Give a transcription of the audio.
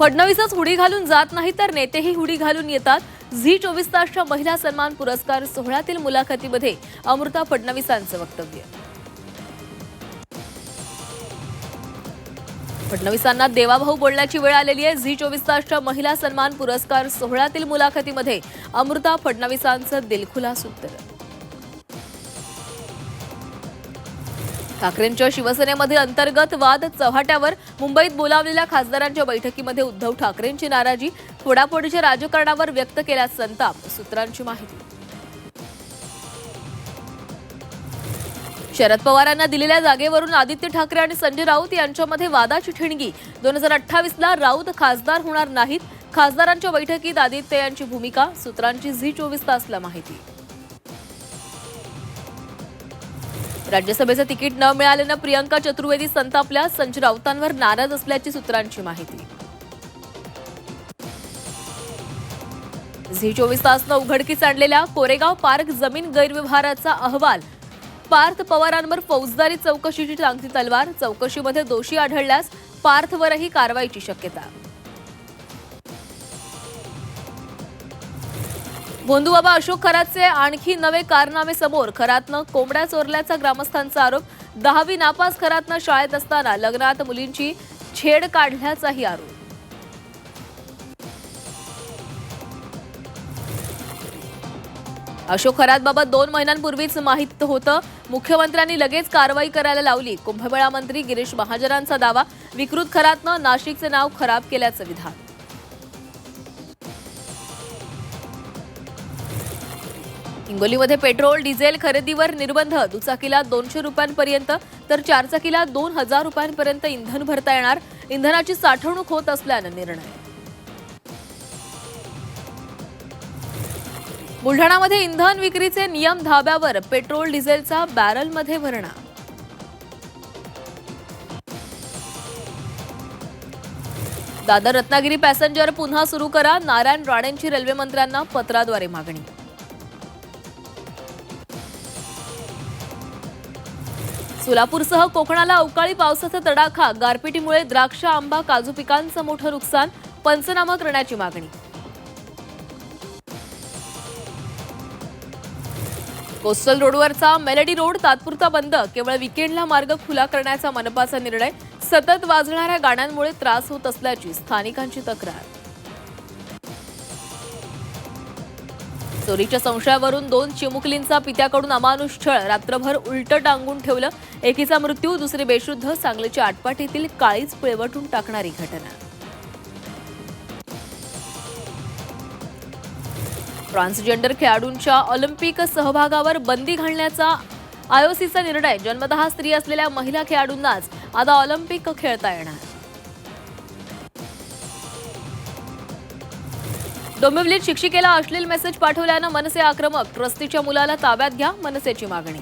फडणवीसच हुडी घालून जात नाही तर नेतेही हुडी घालून येतात। झी 24 तासच्या महिला सन्मान पुरस्कार सोहळ्यातील मुलाखतीमध्ये अमृता फडणवीसांचं वक्तव्य। फडणवीसांना देवाभाऊ बोलण्याची वेळ आलेली आहे। झी 24 तासच्या महिला सन्मान पुरस्कार सोहळ्यातील मुलाखतीमध्ये अमृता फडणवीसांचं दिलखुलास उत्तर। ठाकरेंच्या शिवसेनेमध्ये अंतर्गत वाद चव्हाट्यावर। मुंबईत बोलावलेल्या खासदारांच्या बैठकीमध्ये उद्धव ठाकरेंची नाराजी। फोडाफोडीच्या राजकारणावर व्यक्त केला संताप, सूत्रांची माहिती। शरद पवारांना दिलेल्या जागेवरून आदित्य ठाकरे आणि संजय राऊत यांच्यामध्ये वादाची ठिणगी। 2028ला राऊत खासदार होणार नाहीत। खासदारांच्या बैठकीत आदित्य यांची भूमिका, सूत्रांची झी 24 तासला माहिती। राज्यसभेचं तिकीट न मिळाल्यानं प्रियंका चतुर्वेदी संतापल्या। संजय राऊतांवर नाराज असल्याची सूत्रांची माहिती। झी 24 तासनं उघडकीस आणलेल्या कोरेगाव पार्क जमीन गैरव्यवहाराचा अहवाल। पार्थ पवारांवर फौजदारी चौकशीची टांगती तलवार। चौकशीमध्ये दोषी आढळल्यास पार्थवरही कारवाईची शक्यता। भोंदूबाबा अशोक खरातचे आणखी नवे कारनामे समोर। खरातनं कोंबड्या चोरल्याचा ग्रामस्थांचा आरोप। 10वी नापास खरातनं शाळेत असताना लग्नात मुलींची छेड काढल्याचाही आरोप। अशोक खरातबाबत 2 महिन्यांपूर्वीच माहित होतं। मुख्यमंत्र्यांनी लगेच कारवाई करायला लावली। कुंभमेळा मंत्री गिरीश महाजनांचा दावा। विकृत खरातनं नाशिकचे नाव खराब केल्याचं विधान। हिंगोलीमध्ये पेट्रोल डिझेल खरेदीवर निर्बंध। दुचाकीला 200 रुपयांपर्यंत तर चारचाकीला 2000 रुपयांपर्यंत इंधन भरता येणार। इंधनाची साठवणूक होत असल्यानं निर्णय। बुलढाणामध्ये इंधन विक्रीचे नियम धाब्यावर। पेट्रोल डिझेलचा बॅरलमध्ये भरणा। दादर रत्नागिरी पॅसेंजर पुन्हा सुरू करा। नारायण राणेंची रेल्वे मंत्र्यांना पत्राद्वारे मागणी। सोलापूरसह कोकणाला अवकाळी पावसाचा तडाखा। गारपिटीमुळे द्राक्ष, आंबा, काजू पिकांचं मोठं नुकसान। पंचनामा करण्याची मागणी। कोस्टल रोडवरचा मेलडी रोड तात्पुरता बंद। केवळ विकेंडला मार्ग खुला करण्याचा मनपाचा निर्णय। सतत वाजणाऱ्या गाड्यांमुळे त्रास होत असल्याची स्थानिकांची तक्रार। चोरीच्या संशयावरून 2 चिमुकलींचा पित्याकडून अमानुष छळ। रात्रभर उलटं टांगून ठेवलं। एकीचा मृत्यू, दुसरी बेशुद्ध। सांगलीच्या आटपाट येथील काळीच पिळवटून टाकणारी घटना। ट्रान्सजेंडर खेळाडूंच्या ऑलिम्पिक सहभागावर बंदी घालण्याचा आयओसीचा निर्णय। जन्मतः स्त्री असलेल्या महिला खेळाडूंनाच आता ऑलिम्पिक खेळता येणार। डोंबिवलीत शिक्षिकेला अश्लील मेसेज पाठवल्यानं मनसे आक्रमक। ट्रस्टीच्या मुलाला ताब्यात घ्या, मनसेची मागणी।